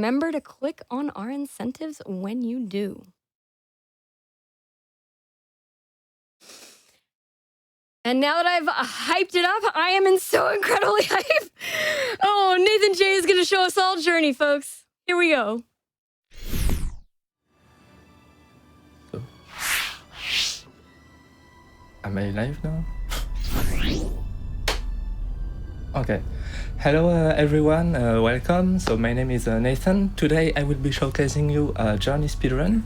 remember to click on our incentives when you do. And now that I've hyped it up, I am in so incredibly hype. Oh, Nathan J is going to show us all Journey, folks. Here we go. So, am I live now? Okay. Hello everyone, welcome. So my name is Nathan. Today I will be showcasing you a Journey speedrun.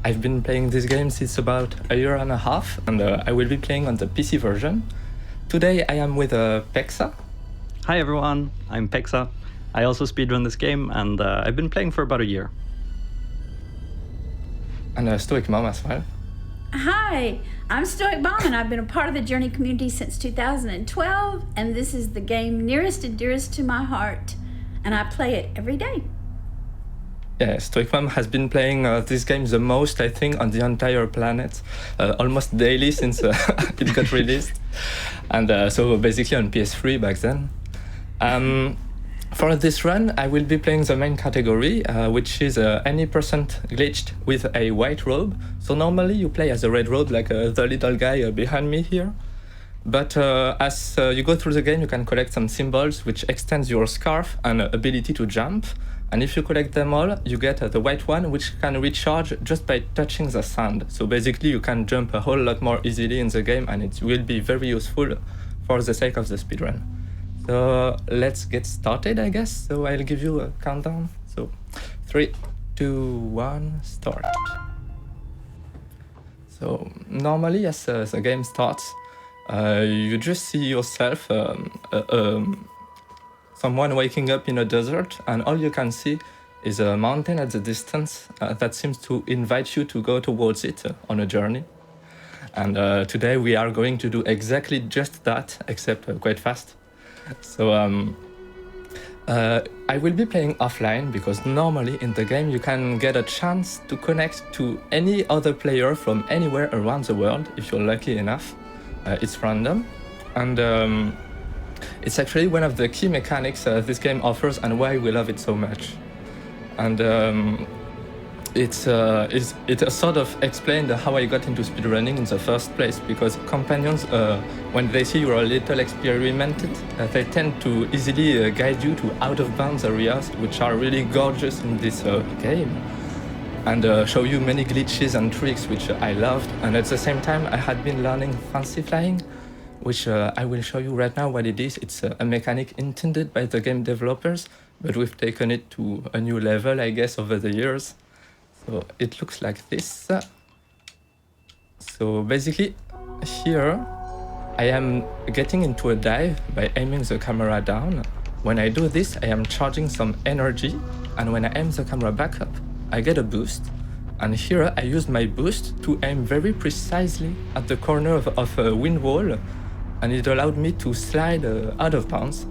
I've been playing this game since about a year and a half, and I will be playing on the PC version. Today I am with Peksa. Hi everyone, I'm Peksa. I also speedrun this game, and I've been playing for about a year. And stoicmom as well. Hi, I'm stoicmom, and I've been a part of the Journey community since 2012, and this is the game nearest and dearest to my heart, and I play it every day. Yeah, stoicmom has been playing this game the most, I think, on the entire planet, almost daily since it got released, and so basically on PS3 back then. For this run, I will be playing the main category, which is any person glitched with a white robe. So normally you play as a red robe, like the little guy behind me here. But as you go through the game, you can collect some symbols, which extends your scarf and ability to jump. And if you collect them all, you get the white one, which can recharge just by touching the sand. So basically you can jump a whole lot more easily in the game, and it will be very useful for the sake of the speedrun. So let's get started, I guess. So I'll give you a countdown. So 3, 2, 1, start. So normally as the game starts, you just see yourself, someone waking up in a desert, and all you can see is a mountain at the distance that seems to invite you to go towards it on a journey. And today we are going to do exactly just that, except quite fast. So I will be playing offline, because normally in the game you can get a chance to connect to any other player from anywhere around the world if you're lucky enough. It's random, and it's actually one of the key mechanics this game offers and why we love it so much. And it sort of explained how I got into speedrunning in the first place, because companions, when they see you're a little experimented, they tend to easily guide you to out-of-bounds areas, which are really gorgeous in this game, and show you many glitches and tricks, which I loved. And at the same time, I had been learning fancy flying, which I will show you right now what it is. It's a mechanic intended by the game developers, but we've taken it to a new level, I guess, over the years. So it looks like this. So basically, here I am getting into a dive by aiming the camera down. When I do this, I am charging some energy, and when I aim the camera back up, I get a boost. And here I use my boost to aim very precisely at the corner of a wind wall, and it allowed me to slide out of bounds.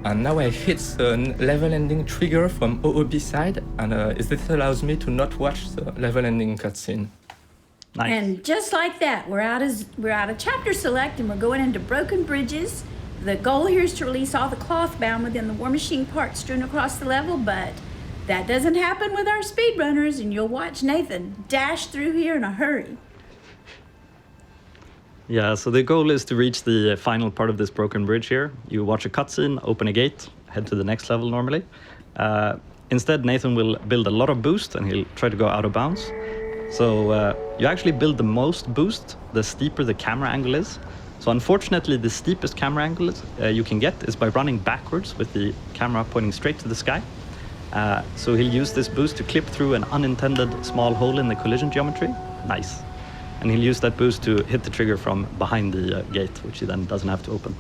And now I hit the level ending trigger from OOB side, and this allows me to not watch the level ending cutscene. Nice. And just like that, we're out of chapter select, and we're going into broken bridges. The goal here is to release all the cloth bound within the war machine parts strewn across the level, but that doesn't happen with our speedrunners, and you'll watch Nathan dash through here in a hurry. Yeah, so the goal is to reach the final part of this broken bridge here. You watch a cutscene, open a gate, head to the next level normally. Instead, Nathan will build a lot of boost, and he'll try to go out of bounds. So you actually build the most boost, the steeper the camera angle is. So unfortunately, the steepest camera angle you can get is by running backwards with the camera pointing straight to the sky. So he'll use this boost to clip through an unintended small hole in the collision geometry. Nice. And he'll use that boost to hit the trigger from behind the gate, which he then doesn't have to open.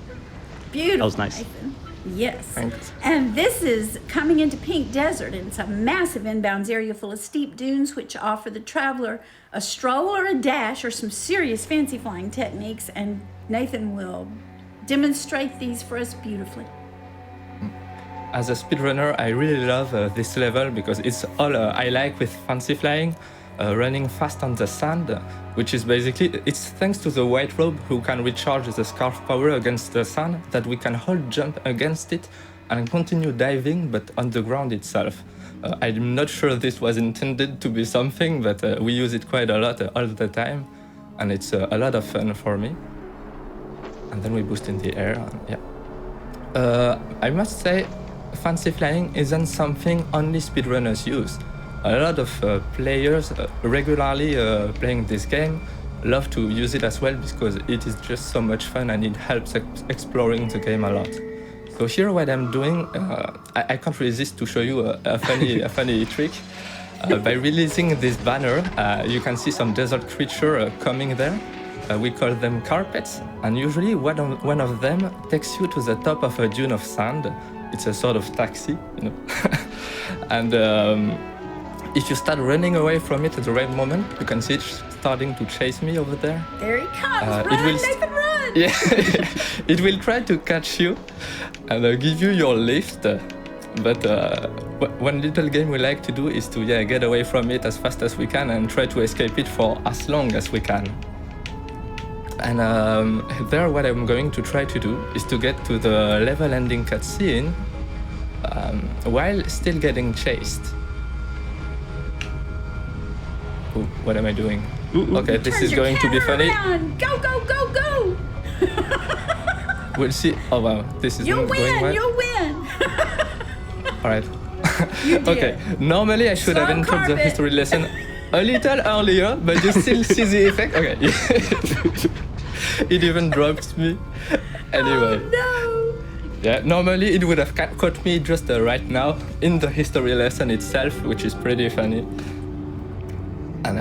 Beautiful. That was nice. Nathan. Yes. Thanks. And this is coming into Pink Desert, and it's a massive inbounds area full of steep dunes which offer the traveler a stroll or a dash or some serious fancy flying techniques, and Nathan will demonstrate these for us beautifully. As a speedrunner, I really love this level because it's all I like with fancy flying. Running fast on the sand, which is basically, it's thanks to the white robe who can recharge the scarf power against the sand that we can hold jump against it and continue diving, but on the ground itself. I'm not sure this was intended to be something, but we use it quite a lot all the time, and it's a lot of fun for me. And then we boost in the air, I must say, fancy flying isn't something only speedrunners use. A lot of players regularly playing this game love to use it as well because it is just so much fun and it helps exploring the game a lot. So here what I'm doing, I can't resist to show you a funny trick. By releasing this banner, you can see some desert creature coming there. We call them carpets, and usually one of them takes you to the top of a dune of sand. It's a sort of taxi, you know. And if you start running away from it at the right moment, you can see it starting to chase me over there. There he comes. Run, Nathan, run! Yeah, it will try to catch you and give you your lift. But one little game we like to do is to get away from it as fast as we can and try to escape it for as long as we can. And there what I'm going to try to do is to get to the level ending cutscene while still getting chased. Ooh, what am I doing? Okay, this is going to be funny. Around. Go, go, go, go! We'll see. Oh wow, this is You'll not going well. You'll win! All right. You did. Okay, normally I should have Slime entered the carpet. history lesson a little earlier, but you still see the effect. Okay. It even dropped me. Anyway. Oh, no! Yeah, normally it would have caught me just right now in the history lesson itself, which is pretty funny. And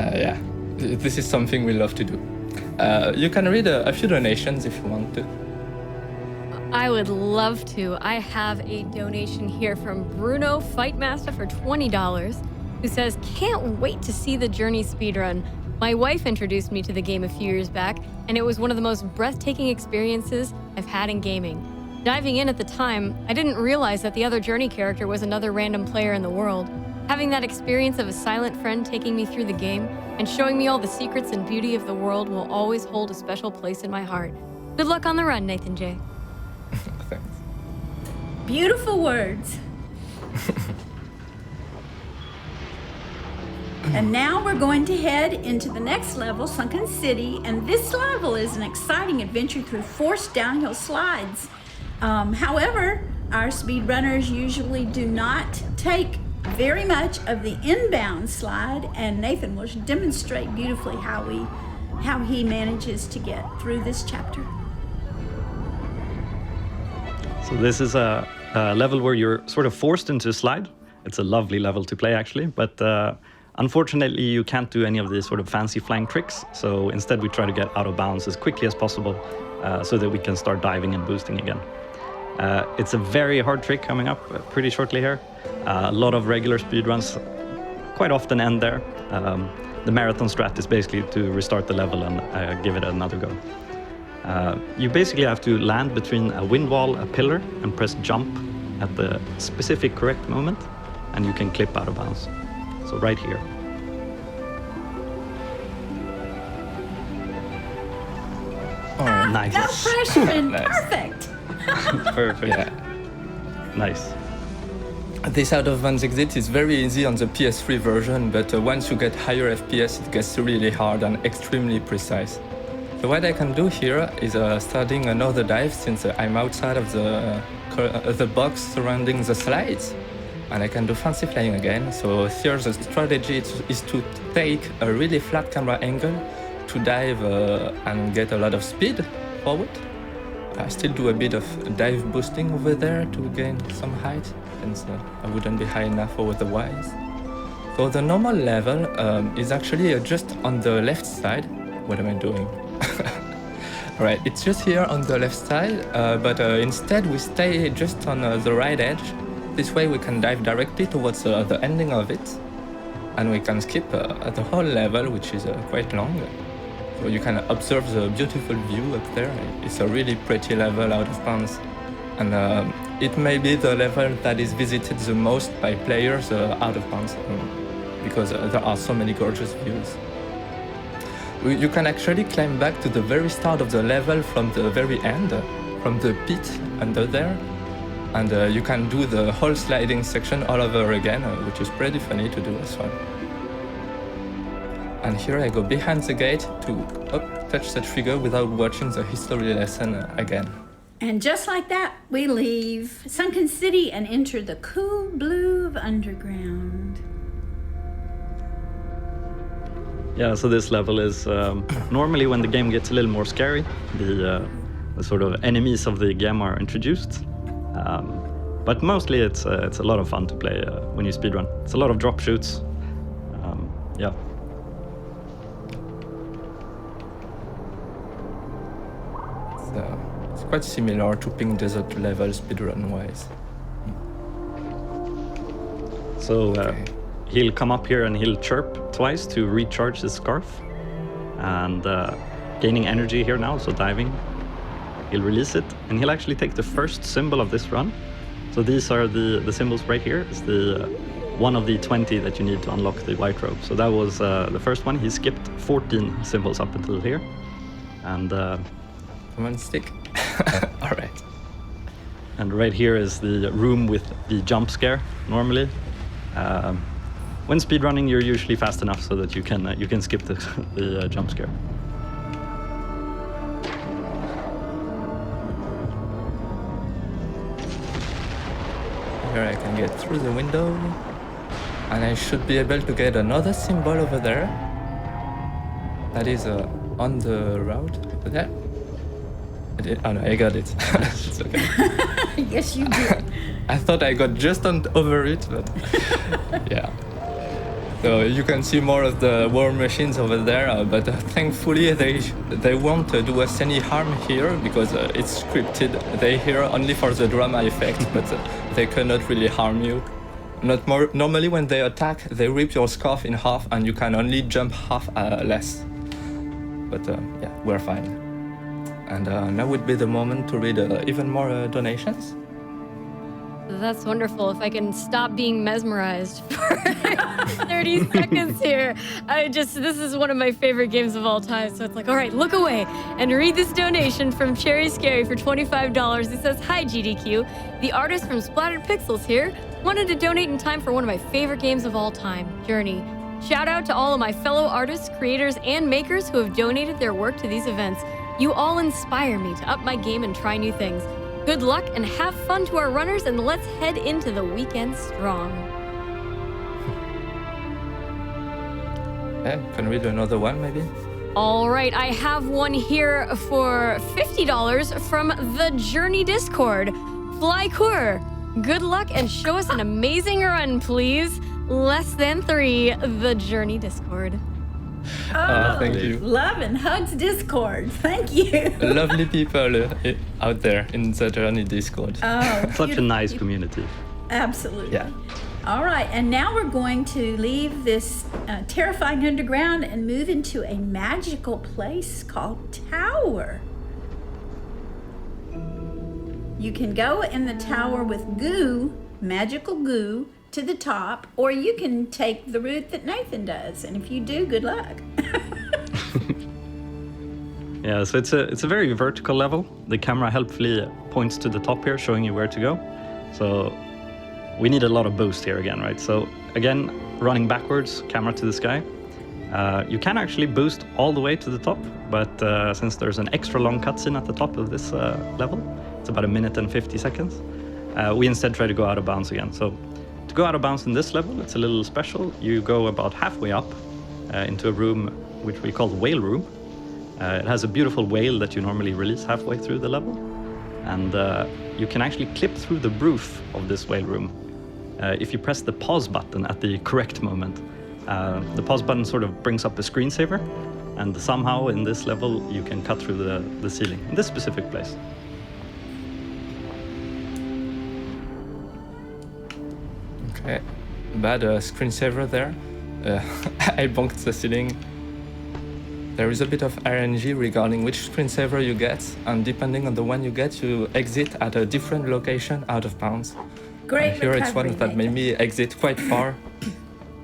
this is something we love to do. You can read a few donations if you want to. I would love to. I have a donation here from Bruno Fightmaster for $20, who says, "Can't wait to see the Journey speedrun. My wife introduced me to the game a few years back, and it was one of the most breathtaking experiences I've had in gaming. Diving in at the time, I didn't realize that the other Journey character was another random player in the world. Having that experience of a silent friend taking me through the game and showing me all the secrets and beauty of the world will always hold a special place in my heart. Good luck on the run, Nathan J." Thanks. Beautiful words. And now we're going to head into the next level, Sunken City, and this level is an exciting adventure through forced downhill slides. However, our speedrunners usually do not take very much of the inbound slide, and Nathan will demonstrate beautifully how he manages to get through this chapter. So this is a level where you're sort of forced into a slide. It's a lovely level to play, actually, but unfortunately you can't do any of these sort of fancy flying tricks. So instead we try to get out of bounds as quickly as possible so that we can start diving and boosting again. It's a very hard trick coming up pretty shortly here. A lot of regular speedruns quite often end there. The marathon strat is basically to restart the level and give it another go. You basically have to land between a wind wall, a pillar, and press jump at the specific correct moment, and you can clip out of bounds. So right here. Oh, Nice. No pressure and Nice. perfect. Perfect. yeah. Nice. This out of bounds exit is very easy on the PS3 version, but once you get higher FPS, it gets really hard and extremely precise. So what I can do here is starting another dive since I'm outside of the box surrounding the slides, and I can do fancy flying again. So here the strategy is to take a really flat camera angle to dive and get a lot of speed forward. I still do a bit of dive boosting over there to gain some height, since I wouldn't be high enough otherwise. So the normal level is actually just on the left side. What am I doing? Right, it's just here on the left side, but instead we stay just on the right edge. This way we can dive directly towards the ending of it, and we can skip the whole level, which is quite long. So you can observe the beautiful view up there. It's a really pretty level out of bounds, and it may be the level that is visited the most by players out of bounds, because there are so many gorgeous views. You can actually climb back to the very start of the level from the very end, from the pit under there. And you can do the whole sliding section all over again, which is pretty funny to do as well. And here I go behind the gate to touch the trigger without watching the history lesson again. And just like that, we leave Sunken City and enter the cool blue of underground. Yeah, so this level is normally when the game gets a little more scary, the sort of enemies of the game are introduced. But mostly it's a lot of fun to play when you speedrun. It's a lot of drop shoots. Yeah. It's quite similar to Pink Desert level speedrun-wise. So he'll come up here and he'll chirp twice to recharge his scarf. And gaining energy here now, so diving. He'll release it, and he'll actually take the first symbol of this run. So these are the symbols right here. It's the one of the 20 that you need to unlock the white robe. So that was the first one. He skipped 14 symbols up until here. And Come on, stick. All right. And right here is the room with the jump scare. Normally, when speedrunning, you're usually fast enough so that you can skip the jump scare. Here I can get through the window, and I should be able to get another symbol over there. That is on the route over there. Oh no, I got it. It's okay. Yes, you did. I thought I got just over it, but yeah. So you can see more of the war machines over there, but thankfully they won't do us any harm here because it's scripted. They're here only for the drama effect, but they cannot really harm you. Normally when they attack, they rip your scarf in half and you can only jump half less. But yeah, we're fine. And now would be the moment to read even more donations. That's wonderful. If I can stop being mesmerized for 30 seconds here. This is one of my favorite games of all time. So it's like, all right, look away and read this donation from Cherry Scary for $25. It says, hi, GDQ. The artist from Splattered Pixels here wanted to donate in time for one of my favorite games of all time, Journey. Shout out to all of my fellow artists, creators, and makers who have donated their work to these events. You all inspire me to up my game and try new things. Good luck and have fun to our runners, and let's head into the weekend strong. Yeah, can read another one maybe? All right, I have one here for $50 from the Journey Discord. Flycour, good luck and show us an amazing run, please. Less than 3, the Journey Discord. Thank you. Love and hugs Discord. Thank you. Lovely people out there in the Journey Discord. Oh, Such a nice community. Absolutely. Yeah. All right, and now we're going to leave this terrifying underground and move into a magical place called Tower. You can go in the tower with goo, magical goo, to the top, or you can take the route that Nathan does. And if you do, good luck. Yeah, so it's a very vertical level. The camera helpfully points to the top here, showing you where to go. So we need a lot of boost here again, right? So again, running backwards, camera to the sky. You can actually boost all the way to the top, but since there's an extra long cutscene at the top of this level, it's about 1 minute and 50 seconds, we instead try to go out of bounds again. So to go out of bounds in this level, it's a little special. You go about halfway up into a room which we call the whale room. It has a beautiful whale that you normally release halfway through the level. And you can actually clip through the roof of this whale room if you press the pause button at the correct moment. The pause button sort of brings up a screensaver, and somehow in this level you can cut through the ceiling in this specific place. Okay, bad screensaver there. I bonked the ceiling. There is a bit of RNG regarding which screensaver you get, and depending on the one you get, you exit at a different location out of bounds. Great Here it's one recovery, that made me exit quite far,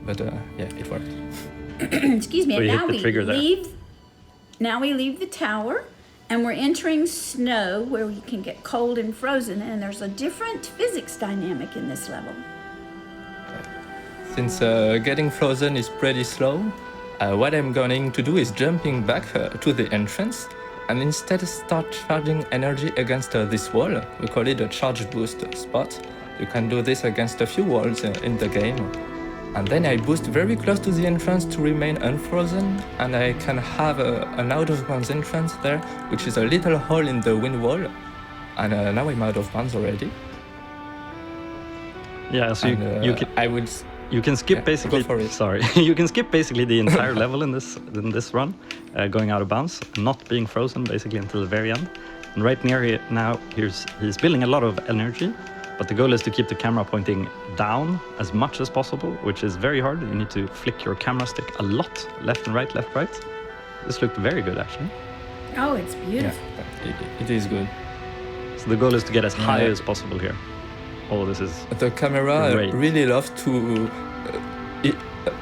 but yeah, it worked. Excuse me. So And you now hit the trigger there. Now we leave the tower, And we're entering snow where you can get cold and frozen, and there's a different physics dynamic in this level. Since getting frozen is pretty slow, what I'm going to do is jumping back to the entrance and instead start charging energy against this wall. We call it a charge boost spot. You can do this against a few walls in the game. And then I boost very close to the entrance to remain unfrozen, and I can have an out of bounds entrance there, which is a little hole in the wind wall. And now I'm out of bounds already. Yeah, so you can. I would. You can skip basically. Go for it. Sorry, you can skip basically the entire level in this run, going out of bounds, not being frozen basically until the very end. And right near here now, he's building a lot of energy, but the goal is to keep the camera pointing down as much as possible, which is very hard. You need to flick your camera stick a lot, left and right, left, right. This looked very good actually. Oh, it's beautiful. Yeah, it is good. So the goal is to get as high as possible here. Oh, this is the camera great. Really loves to.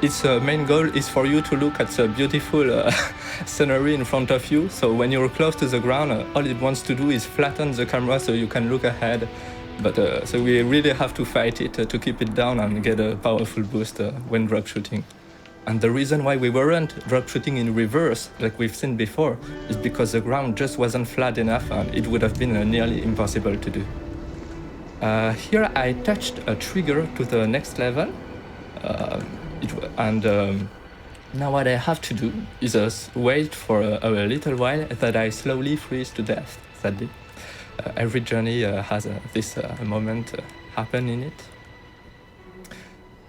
Its main goal is for you to look at the beautiful scenery in front of you. So when you're close to the ground, all it wants to do is flatten the camera so you can look ahead. But so we really have to fight it to keep it down and get a powerful boost when drop shooting. And the reason why we weren't drop shooting in reverse, like we've seen before, is because the ground just wasn't flat enough and it would have been nearly impossible to do. Here I touched a trigger to the next level, now what I have to do is wait for a little while that I slowly freeze to death, sadly. Every journey has this moment happen in it.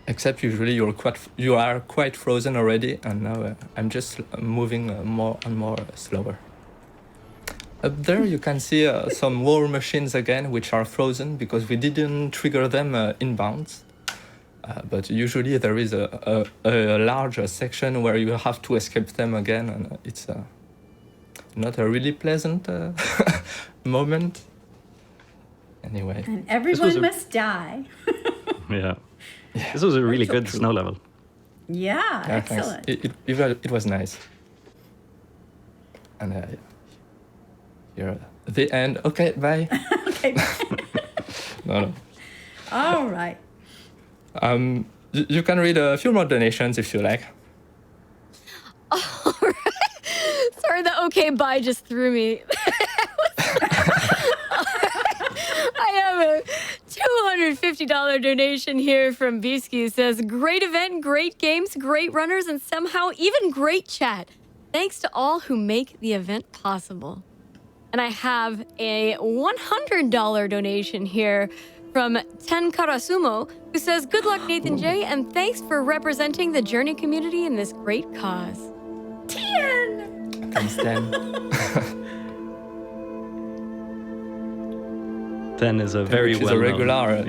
Except usually you are quite frozen already, and now I'm just moving more and more slower. Up there you can see some war machines again, which are frozen because we didn't trigger them inbounds. But usually there is a larger section where you have to escape them again, and it's not a really pleasant moment. Anyway. And everyone must die. Yeah. This was a really good snow level. Yeah, excellent. It was nice. And here, the end. Okay, bye. Okay. No. All right. You can read a few more donations if you like. All right. Sorry, the okay bye just threw me. I have a $250 donation here from Bisky who says, great event, great games, great runners, and somehow even great chat. Thanks to all who make the event possible. And I have a $100 donation here from Ten Karasumo, who says, good luck, Nathan J, and thanks for representing the Journey community in this great cause. 10! Thanks, Ten. 10 is a very well regular.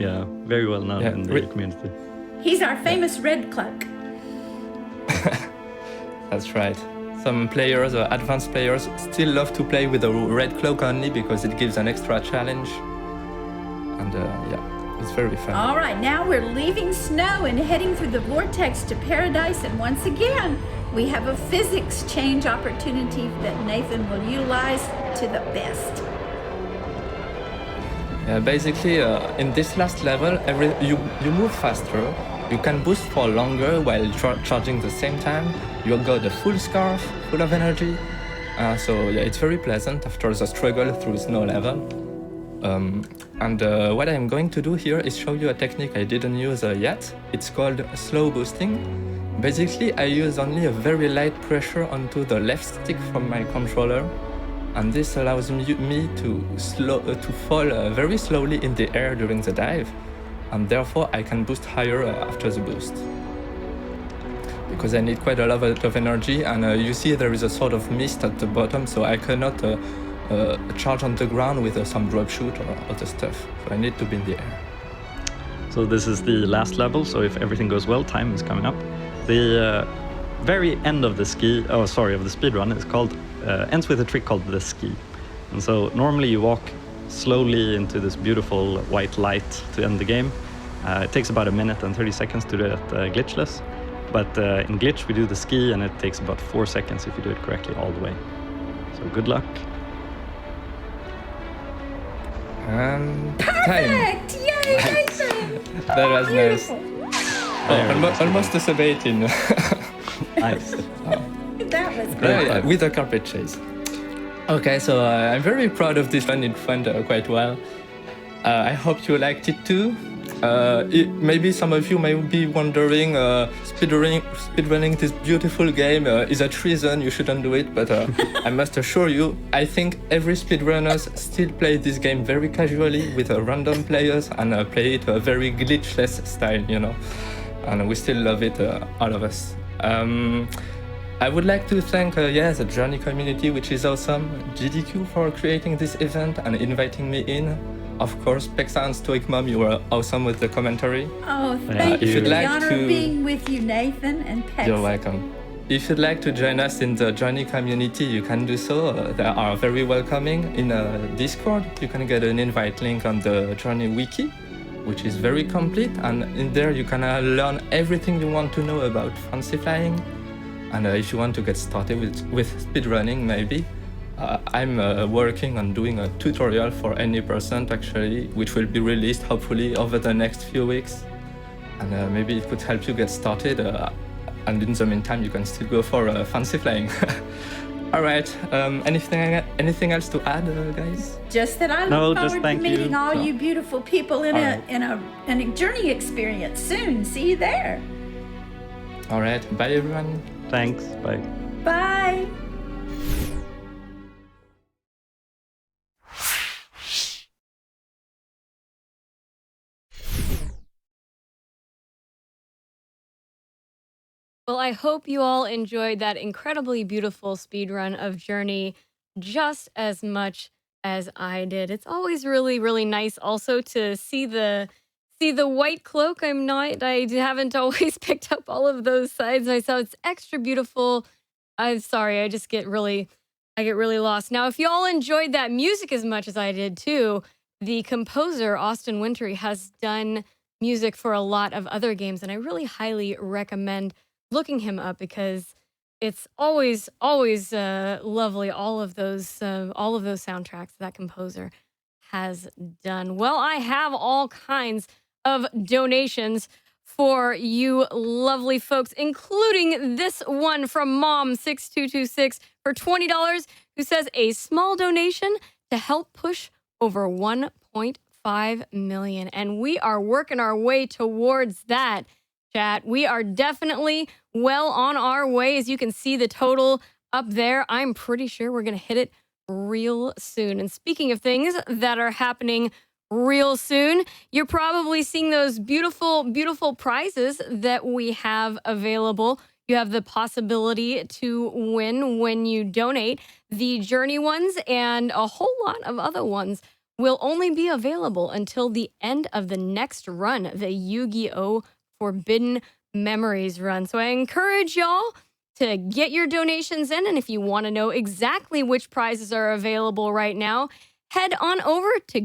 Very well known in the community. He's our famous red cloak. That's right. Some players, advanced players, still love to play with a red cloak only because it gives an extra challenge. And it's very fun. All right, now we're leaving snow and heading through the vortex to paradise. And once again, we have a physics change opportunity that Nathan will utilize to the best. Basically, in this last level, you move faster. You can boost for longer while charging the same time. You got a full scarf, full of energy. It's very pleasant after the struggle through snow level. What I'm going to do here is show you a technique I didn't use yet. It's called slow boosting. Basically, I use only a very light pressure onto the left stick from my controller. And this allows me to fall very slowly in the air during the dive. And therefore, I can boost higher after the boost. Because I need quite a lot of energy, and you see there is a sort of mist at the bottom, so I cannot charge on the ground with some drop shoot or other stuff. So I need to be in the air. So this is the last level, so if everything goes well, time is coming up. The very end of the speed run is called ends with a trick called the ski. And so normally you walk slowly into this beautiful white light to end the game. It takes about 1 minute and 30 seconds to do it glitchless. But in glitch we do the ski and it takes about 4 seconds if you do it correctly all the way. So good luck. And time. Perfect! Yay, Nathan! That was nice. Beautiful. Almost a sub 18. Nice. That was Yeah, good. with a carpet chase. Okay, so I'm very proud of this one. It went quite well. I hope you liked it too. Maybe some of you may be wondering, speedrunning this beautiful game is a treason, you shouldn't do it, but I must assure you, I think every speedrunners still play this game very casually with random players and play it a very glitchless style, you know, and we still love it, all of us. I would like to thank, the Journey community, which is awesome, AGDQ for creating this event and inviting me in. Of course, Peksa and stoicmom, you were awesome with the commentary. Oh, thank if you. you'd The like honor to- of being with you, Nathan and Peksa. You're welcome. If you'd like to join us in the Journey community, you can do so. They are very welcoming. In Discord, you can get an invite link on the Journey wiki, which is very complete. And in there, you can learn everything you want to know about fancy flying. And if you want to get started with speedrunning, maybe, I'm working on doing a tutorial for any percent actually, which will be released hopefully over the next few weeks. And maybe it could help you get started. And in the meantime, you can still go for fancy flying. All right. Anything else to add, guys? Just that I No, look just forward to thank you. meeting all No. you beautiful people in All a right. in a journey experience soon. See you there. All right. Bye, everyone. Thanks. Bye. Bye. Well, I hope you all enjoyed that incredibly beautiful speedrun of Journey just as much as I did. It's always really, really nice also to see the white cloak. I haven't always picked up all of those sides myself. It's extra beautiful. I'm sorry, I get really lost. Now, if y'all enjoyed that music as much as I did too, the composer, Austin Wintory, has done music for a lot of other games, and I really highly recommend looking him up because it's always lovely. All of those soundtracks that composer has done. Well, I have all kinds of donations for you lovely folks, including this one from Mom6226 for $20, who says a small donation to help push over 1.5 million. And we are working our way towards that, chat. We are definitely well on our way. As you can see the total up there, I'm pretty sure we're going to hit it real soon. And speaking of things that are happening real soon, you're probably seeing those beautiful, beautiful prizes that we have available. You have the possibility to win when you donate. The Journey ones and a whole lot of other ones will only be available until the end of the next run, the Yu-Gi-Oh! Forbidden Memories run. So I encourage y'all to get your donations in. And if you want to know exactly which prizes are available right now, head on over to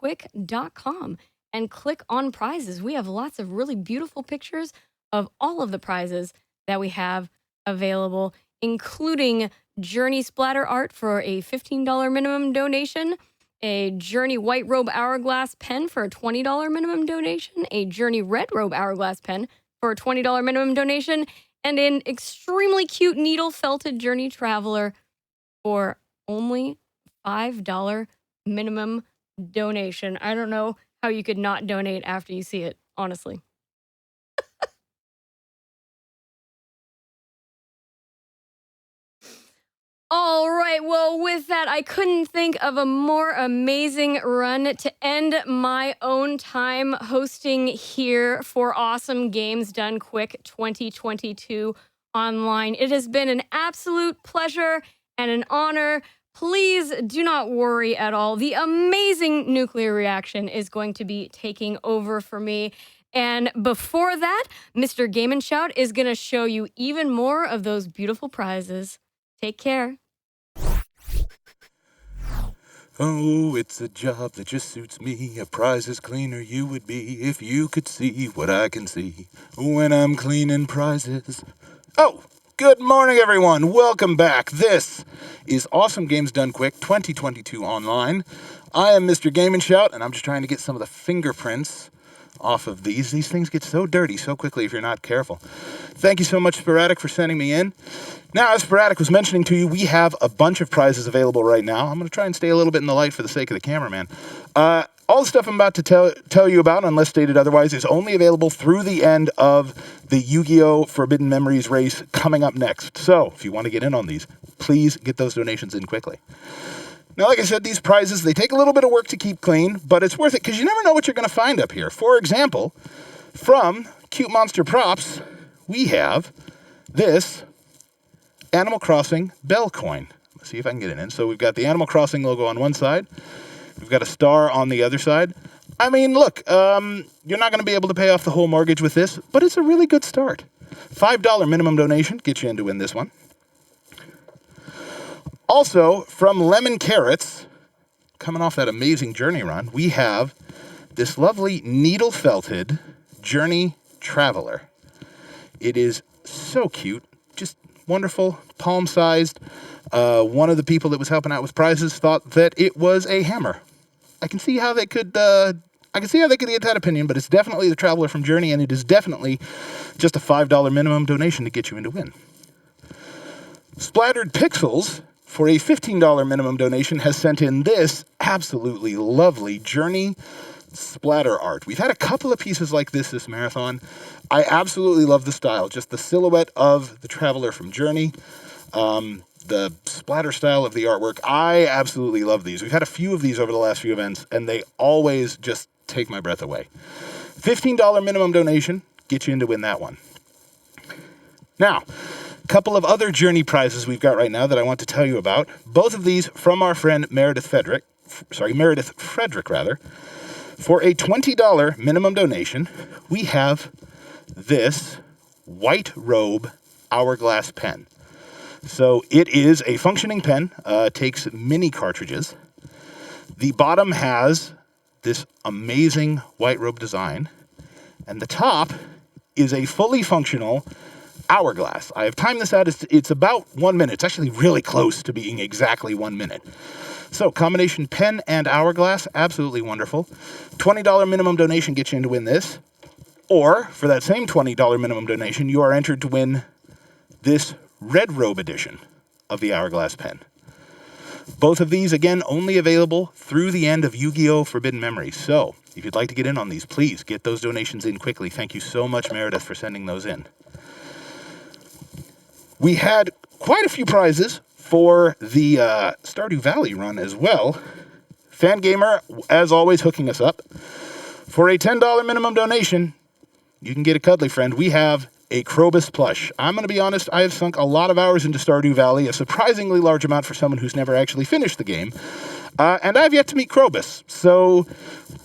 gamesdonequick.com and click on prizes. We have lots of really beautiful pictures of all of the prizes that we have available, including Journey splatter art for a $15 minimum donation, a Journey White Robe Hourglass pen for a $20 minimum donation, a Journey Red Robe Hourglass pen for a $20 minimum donation, and an extremely cute needle felted Journey Traveler for only $5 minimum donation. I don't know how you could not donate after you see it, honestly. All right, well, with that, I couldn't think of a more amazing run to end my own time hosting here for Awesome Games Done Quick 2022 online. It has been an absolute pleasure and an honor. Please do not worry at all. The amazing nuclear reaction is going to be taking over for me. And before that, Mr. Game and Shout is going to show you even more of those beautiful prizes. Take care. Oh, it's a job that just suits me. A prizes cleaner you would be if you could see what I can see when I'm cleaning prizes. Oh, Good morning, everyone. Welcome back. This is Awesome Games Done Quick 2022 online. I am Mr. Game and Shout, and I'm just trying to get some of the fingerprints off of these. These things get so dirty so quickly if you're not careful. Thank you so much, Sporadic, for sending me in. Now, as Sporadic was mentioning to you, we have a bunch of prizes available right now. I'm going to try and stay a little bit in the light for the sake of the cameraman. All the stuff I'm about to tell you about, unless stated otherwise, is only available through the end of the Yu-Gi-Oh! Forbidden Memories race coming up next. So, if you want to get in on these, please get those donations in quickly. Now, like I said, these prizes, they take a little bit of work to keep clean, but it's worth it because you never know what you're going to find up here. For example, from Cute Monster Props, we have this Animal Crossing Bell coin. Let's see if I can get it in. So we've got the Animal Crossing logo on one side. We've got a star on the other side. I mean, look, you're not going to be able to pay off the whole mortgage with this, but it's a really good start. $5 minimum donation gets you in to win this one. Also, from Lemon Carrots, coming off that amazing Journey run, we have this lovely needle-felted Journey Traveler. It is so cute, just wonderful, palm-sized. One of the people that was helping out with prizes thought that it was a hammer. I can see how they could get that opinion, but it's definitely the Traveler from Journey, and it is definitely just a $5 minimum donation to get you in to win. Splattered Pixels, for a $15 minimum donation, has sent in this absolutely lovely Journey splatter art. We've had a couple of pieces like this marathon. I absolutely love the style, just the silhouette of the Traveler from Journey. The splatter style of the artwork, I absolutely love these. We've had a few of these over the last few events, and they always just take my breath away. $15 minimum donation, get you in to win that one. Now, a couple of other Journey prizes we've got right now that I want to tell you about. Both of these from our friend Meredith Frederick. For a $20 minimum donation, we have this White Robe Hourglass pen. So it is a functioning pen, takes mini cartridges. The bottom has this amazing white robe design, and the top is a fully functional hourglass. I have timed this out. It's about 1 minute. It's actually really close to being exactly 1 minute. So combination pen and hourglass, absolutely wonderful. $20 minimum donation gets you in to win this. Or for that same $20 minimum donation, you are entered to win this Red Robe edition of the Hourglass pen. Both of these, again, only available through the end of Yu-Gi-Oh! Forbidden Memories. So, if you'd like to get in on these, please get those donations in quickly. Thank you so much, Meredith, for sending those in. We had quite a few prizes for the Stardew Valley run as well. Fangamer, as always, hooking us up. For a $10 minimum donation, you can get a cuddly friend. We have a Krobus plush. I'm going to be honest, I have sunk a lot of hours into Stardew Valley, a surprisingly large amount for someone who's never actually finished the game. And I've yet to meet Krobus. So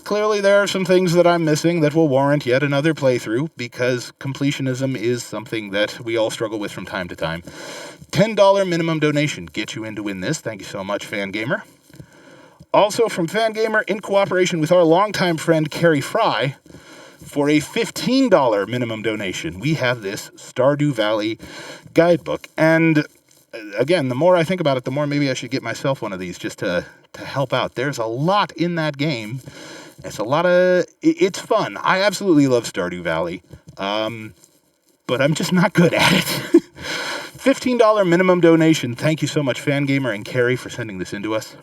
clearly there are some things that I'm missing that will warrant yet another playthrough, because completionism is something that we all struggle with from time to time. $10 minimum donation gets you in to win this. Thank you so much, Fangamer. Also from Fangamer, in cooperation with our longtime friend Carrie Fry, for a $15 minimum donation, we have this Stardew Valley guidebook. And again, the more I think about it, the more maybe I should get myself one of these just to help out. There's a lot in that game. It's fun. I absolutely love Stardew Valley, but I'm just not good at it. $15 minimum donation. Thank you so much, Fangamer and Carrie, for sending this in to us.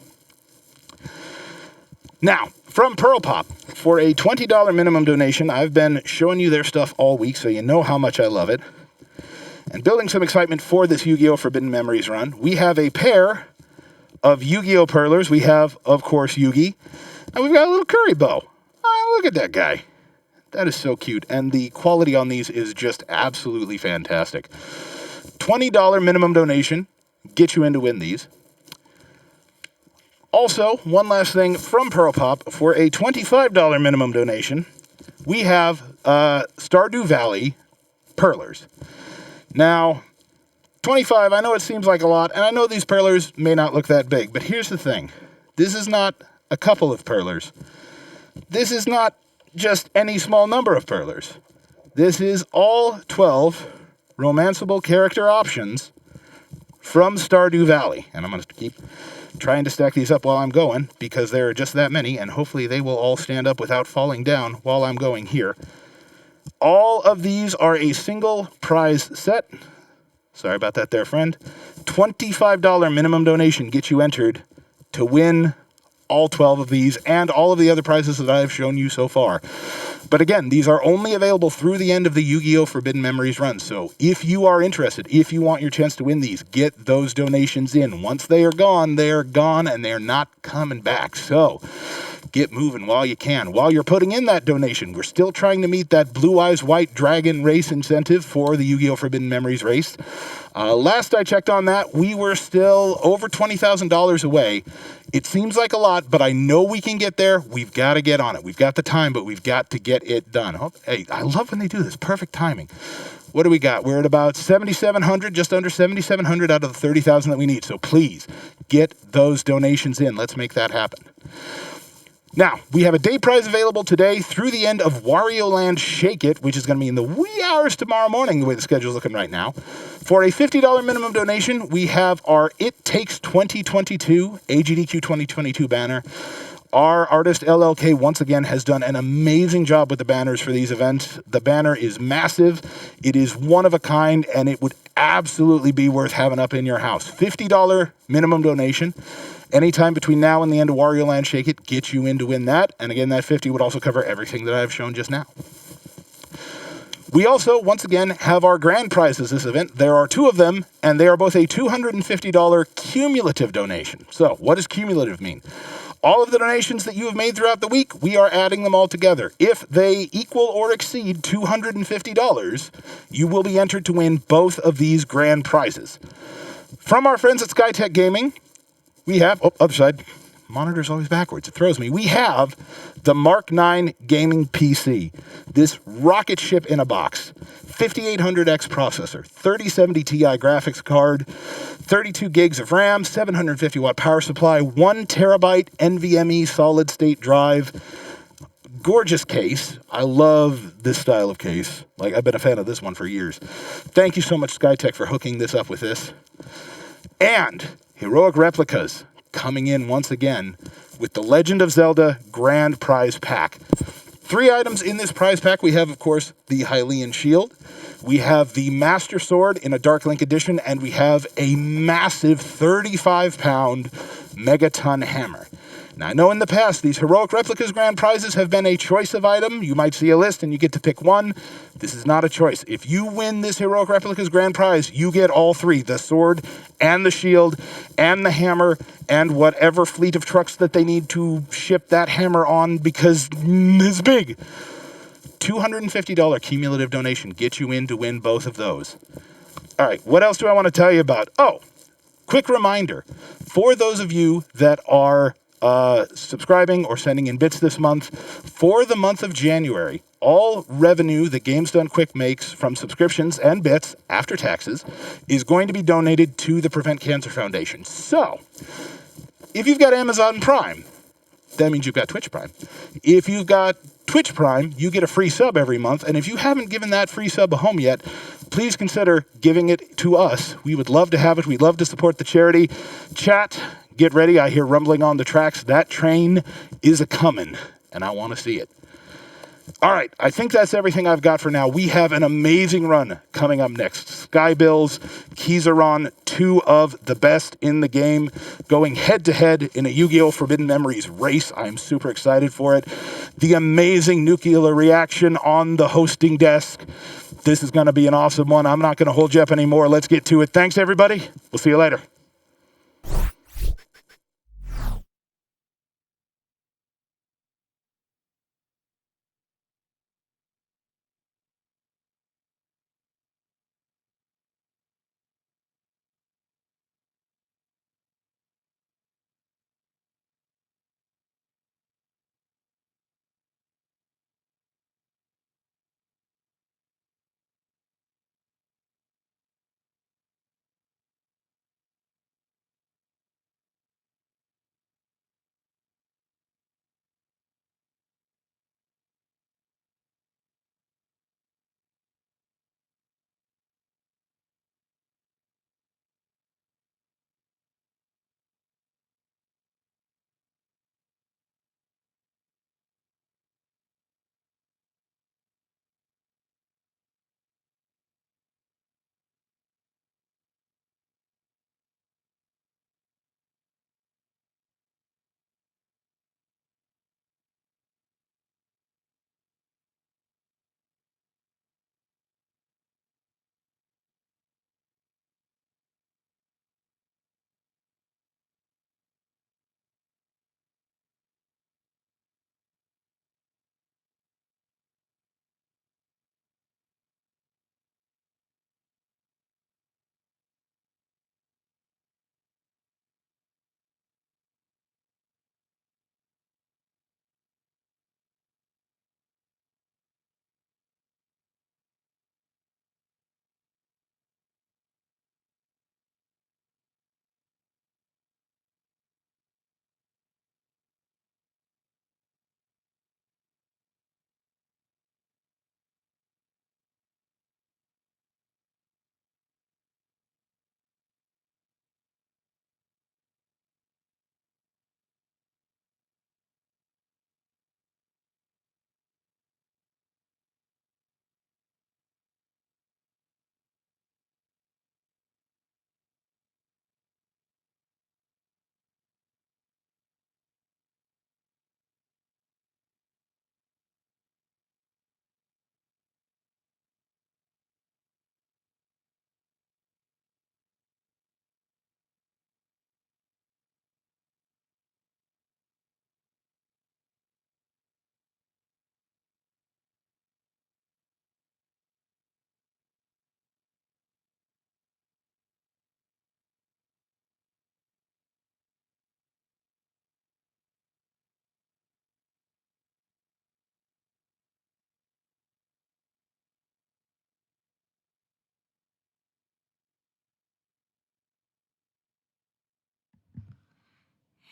Now, from Pearl Pop, for a $20 minimum donation, I've been showing you their stuff all week, so you know how much I love it. And building some excitement for this Yu-Gi-Oh! Forbidden Memories run, we have a pair of Yu-Gi-Oh! Pearlers. We have, of course, Yugi. And we've got a little curry bow. Oh, look at that guy. That is so cute. And the quality on these is just absolutely fantastic. $20 minimum donation gets you in to win these. Also, one last thing from Pearl Pop, for a $25 minimum donation, we have Stardew Valley Pearlers. Now, 25, I know it seems like a lot, and I know these pearlers may not look that big, but here's the thing. This is not a couple of pearlers. This is not just any small number of pearlers. This is all 12 romanceable character options from Stardew Valley. And I'm going to keep trying to stack these up while I'm going because there are just that many, and hopefully they will all stand up without falling down while I'm going here. All of these are a single prize set. Sorry about that there, friend. $25 minimum donation gets you entered to win all 12 of these and all of the other prizes that I've shown you so far. But again, these are only available through the end of the Yu-Gi-Oh! Forbidden Memories run. So if you are interested, if you want your chance to win these, get those donations in. Once they are gone, and they're not coming back. So get moving while you can. While you're putting in that donation, we're still trying to meet that Blue Eyes White Dragon race incentive for the Yu-Gi-Oh! Forbidden Memories race. Last I checked on that, we were still over $20,000 away. It seems like a lot, but I know we can get there. We've got to get on it. We've got the time, but we've got to get it done. Oh, hey, I love when they do this. Perfect timing. What do we got? We're at about 7,700, just under 7,700 out of the 30,000 that we need. So please get those donations in. Let's make that happen. Now, we have a day prize available today through the end of Wario Land Shake It, which is going to be in the wee hours tomorrow morning, the way the schedule's looking right now. For a $50 minimum donation, we have our It Takes 2022, AGDQ 2022 banner. Our artist, LLK, once again has done an amazing job with the banners for these events. The banner is massive, it is one of a kind, and it would absolutely be worth having up in your house. $50 minimum donation. Anytime between now and the end of Wario Land Shake It gets you in to win that. And again, that 50 would also cover everything that I've shown just now. We also, once again, have our grand prizes this event. There are two of them, and they are both a $250 cumulative donation. So what does cumulative mean? All of the donations that you have made throughout the week, we are adding them all together. If they equal or exceed $250, you will be entered to win both of these grand prizes. From our friends at SkyTech Gaming, we have, other side, monitor's always backwards, it throws me. We have the Mark 9 gaming PC, this rocket ship in a box, 5800X processor, 3070 Ti graphics card, 32 gigs of RAM, 750 watt power supply, 1 terabyte NVMe solid state drive. Gorgeous case. I love this style of case. Like, I've been a fan of this one for years. Thank you so much, SkyTech, for hooking this up with this. And Heroic Replicas coming in once again with the Legend of Zelda Grand Prize Pack. 3 items in this prize pack. We have, of course, the Hylian Shield. We have the Master Sword in a Dark Link edition, and we have a massive 35-pound Megaton Hammer. Now, I know in the past, these Heroic Replicas Grand Prizes have been a choice of item. You might see a list and you get to pick one. This is not a choice. If you win this Heroic Replicas Grand Prize, you get all 3, the sword and the shield and the hammer and whatever fleet of trucks that they need to ship that hammer on because it's big. $250 cumulative donation gets you in to win both of those. All right, what else do I want to tell you about? Oh, quick reminder. For those of you that are subscribing or sending in bits this month, for the month of January, all revenue that Games Done Quick makes from subscriptions and bits after taxes is going to be donated to the Prevent Cancer Foundation. So, if you've got Amazon Prime, that means you've got Twitch Prime. If you've got Twitch Prime, you get a free sub every month, and if you haven't given that free sub a home yet, please consider giving it to us. We would love to have it. We'd love to support the charity. Chat, get ready. I hear rumbling on the tracks. That train is a-coming, and I want to see it. All right, I think that's everything I've got for now. We have an amazing run coming up next. Sky Bills, Kizaron, 2 of the best in the game, going head-to-head in a Yu-Gi-Oh! Forbidden Memories race. I'm super excited for it. The amazing nuclear reaction on the hosting desk. This is going to be an awesome one. I'm not going to hold you up anymore. Let's get to it. Thanks, everybody. We'll see you later.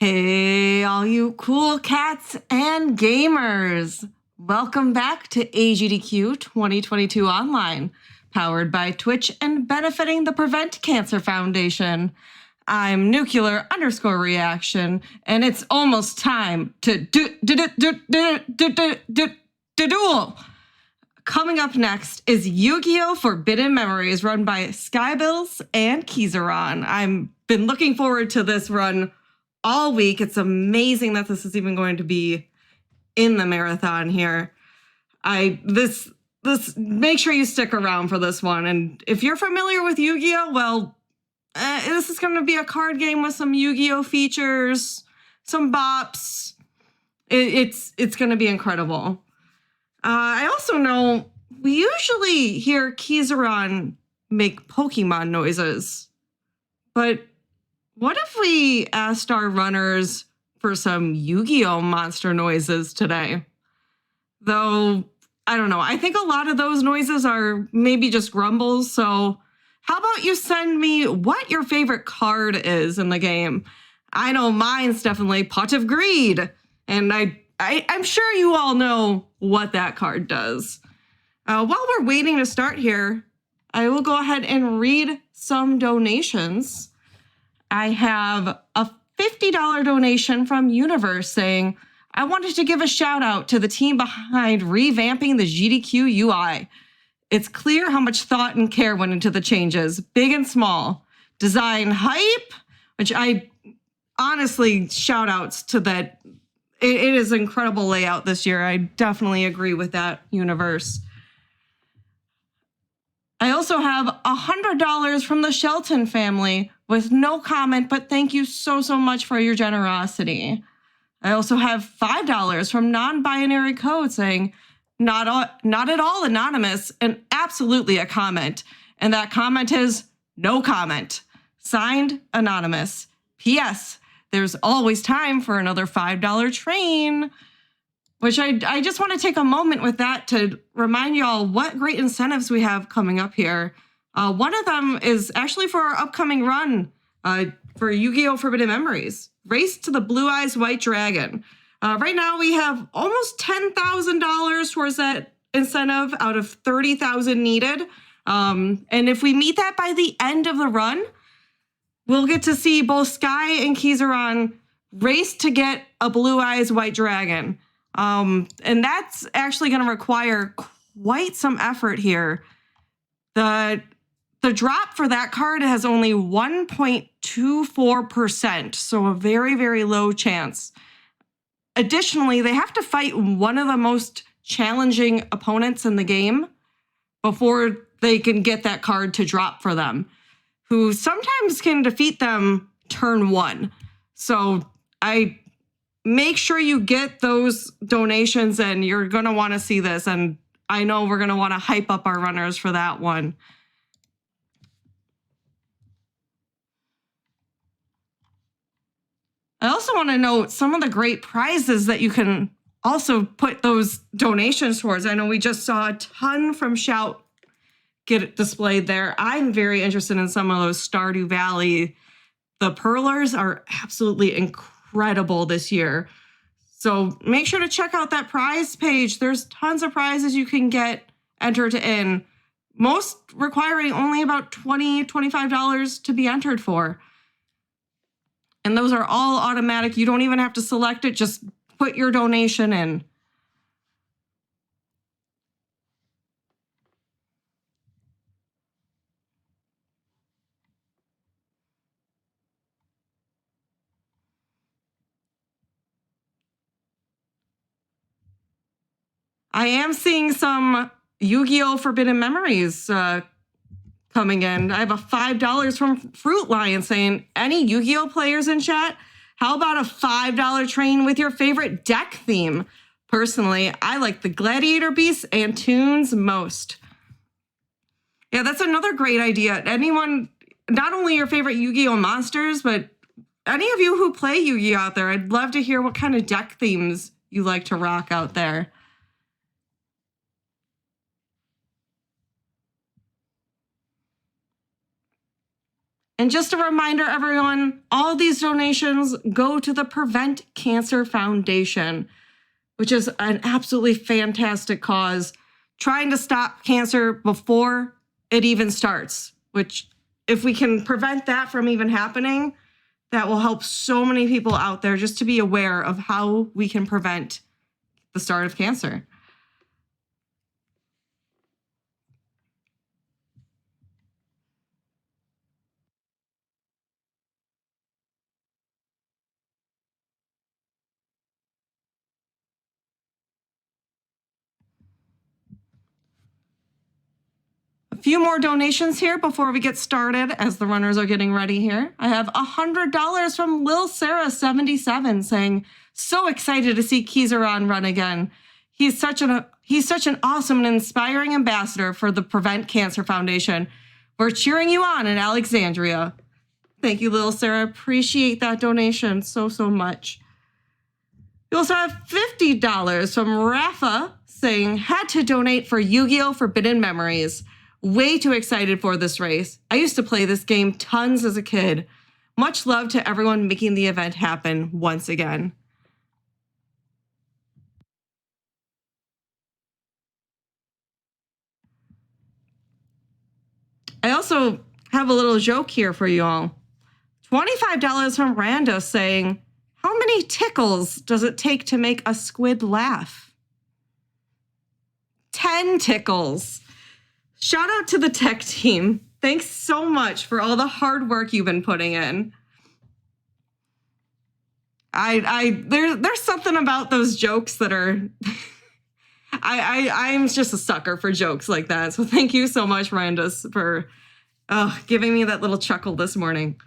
Hey, all you cool cats and gamers! Welcome back to AGDQ 2022 Online, powered by Twitch and benefiting the Prevent Cancer Foundation. I'm Nuclear_Reaction, and it's almost time to duel. Coming up next is Yu-Gi-Oh! Forbidden Memories, run by Skybills and Kizaron. I've been looking forward to this run all week. It's amazing that this is even going to be in the marathon here. This make sure you stick around for this one. And if you're familiar with Yu-Gi-Oh, well, this is going to be a card game with some Yu-Gi-Oh features, some bops. It's going to be incredible. I also know we usually hear Kizaron make Pokemon noises, but what if we asked our runners for some Yu-Gi-Oh monster noises today? Though, I don't know. I think a lot of those noises are maybe just grumbles. So how about you send me what your favorite card is in the game? I know mine's definitely Pot of Greed. And I'm sure you all know what that card does. While we're waiting to start here, I will go ahead and read some donations. I have a $50 donation from Universe saying, I wanted to give a shout out to the team behind revamping the GDQ UI. It's clear how much thought and care went into the changes, big and small. Design hype, which I honestly shout outs to that. It is incredible layout this year. I definitely agree with that, Universe. I also have $100 from the Shelton family with no comment, but thank you so much for your generosity. I also have $5 from Non-Binary Code saying, not at all anonymous, and absolutely a comment. And that comment is no comment. Signed, Anonymous. P.S. There's always time for another $5 train. Which I just want to take a moment with that to remind y'all what great incentives we have coming up here. One of them is actually for our upcoming run for Yu-Gi-Oh! Forbidden Memories. Race to the Blue Eyes White Dragon. Right now we have almost $10,000 towards that incentive out of $30,000 needed. And if we meet that by the end of the run, we'll get to see both Sky and Kizaron race to get a Blue Eyes White Dragon. And that's actually going to require quite some effort here. The drop for that card has only 1.24%, so a very, very low chance. Additionally, they have to fight one of the most challenging opponents in the game before they can get that card to drop for them, who sometimes can defeat them turn one. So make sure you get those donations, and you're going to want to see this. And I know we're going to want to hype up our runners for that one. I also want to note some of the great prizes that you can also put those donations towards. I know we just saw a ton from Shout get displayed there. I'm very interested in some of those Stardew Valley. The Perlers are absolutely incredible this year. So make sure to check out that prize page. There's tons of prizes you can get entered in, most requiring only about $20, $25 to be entered for. And those are all automatic. You don't even have to select it. Just put your donation in. I am seeing some Yu-Gi-Oh! Forbidden Memories coming in. I have a $5 from Fruit Lion saying, any Yu-Gi-Oh! Players in chat? How about a $5 train with your favorite deck theme? Personally, I like the Gladiator Beasts and Toons most. Yeah, that's another great idea. Anyone, not only your favorite Yu-Gi-Oh! Monsters, but any of you who play Yu-Gi-Oh! Out there, I'd love to hear what kind of deck themes you like to rock out there. And just a reminder, everyone, all these donations go to the Prevent Cancer Foundation, which is an absolutely fantastic cause, trying to stop cancer before it even starts, which if we can prevent that from even happening, that will help so many people out there just to be aware of how we can prevent the start of cancer. A few more donations here before we get started as the runners are getting ready here. I have $100 from Lil Sarah 77 saying, so excited to see Kizaran run again. He's such an awesome and inspiring ambassador for the Prevent Cancer Foundation. We're cheering you on in Alexandria. Thank you, Lil Sarah. Appreciate that donation so much. We also have $50 from Rafa saying, had to donate for Yu-Gi-Oh! Forbidden Memories. Way too excited for this race. I used to play this game tons as a kid. Much love to everyone making the event happen once again. I also have a little joke here for you all. $25 from Rando saying, how many tickles does it take to make a squid laugh? 10 tickles. Shout out to the tech team. Thanks so much for all the hard work you've been putting in. There's something about those jokes that are I'm just a sucker for jokes like that. So thank you so much, Randus, for giving me that little chuckle this morning.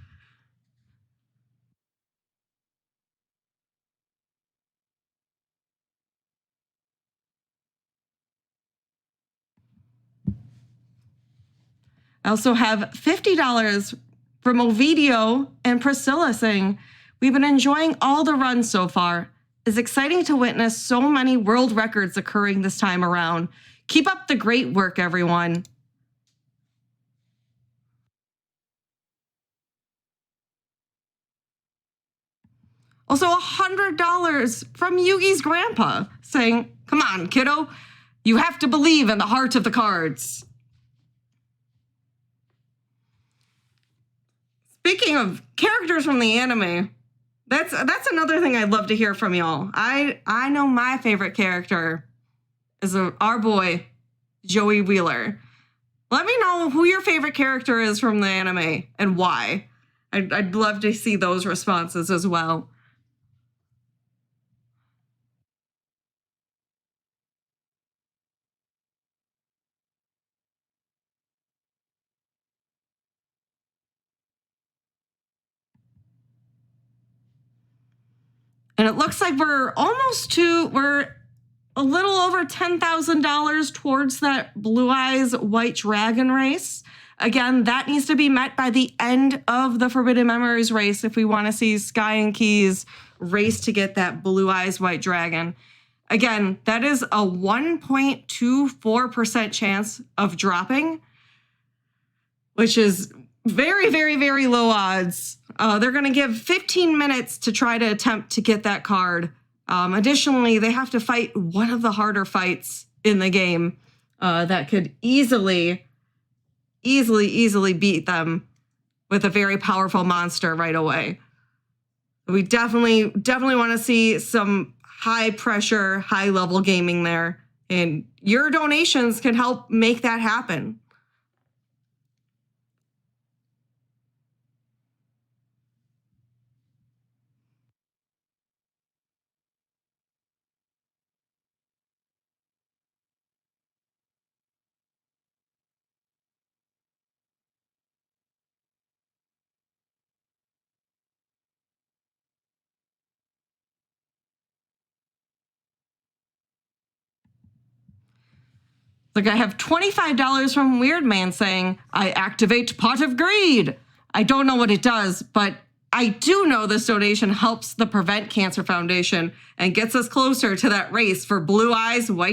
I also have $50 from Ovidio and Priscilla saying, we've been enjoying all the runs so far. It's exciting to witness so many world records occurring this time around. Keep up the great work, everyone. Also $100 from Yugi's grandpa saying, come on, kiddo, you have to believe in the heart of the cards. Speaking of characters from the anime, that's another thing I'd love to hear from y'all. I know my favorite character is our boy, Joey Wheeler. Let me know who your favorite character is from the anime and why. I'd love to see those responses as well. And it looks like we're a little over $10,000 towards that Blue Eyes White Dragon race. Again, that needs to be met by the end of the Forbidden Memories race if we want to see Sky and Keys race to get that Blue Eyes White Dragon. Again, that is a 1.24% chance of dropping, which is very, very, very low odds. They're going to give 15 minutes to try to attempt to get that card. Additionally, they have to fight one of the harder fights in the game that could easily beat them with a very powerful monster right away. We definitely want to see some high pressure, high level gaming there. And your donations can help make that happen. Like I have $25 from Weird Man saying, I activate Pot of Greed. I don't know what it does, but I do know this donation helps the Prevent Cancer Foundation and gets us closer to that race for Blue Eyes White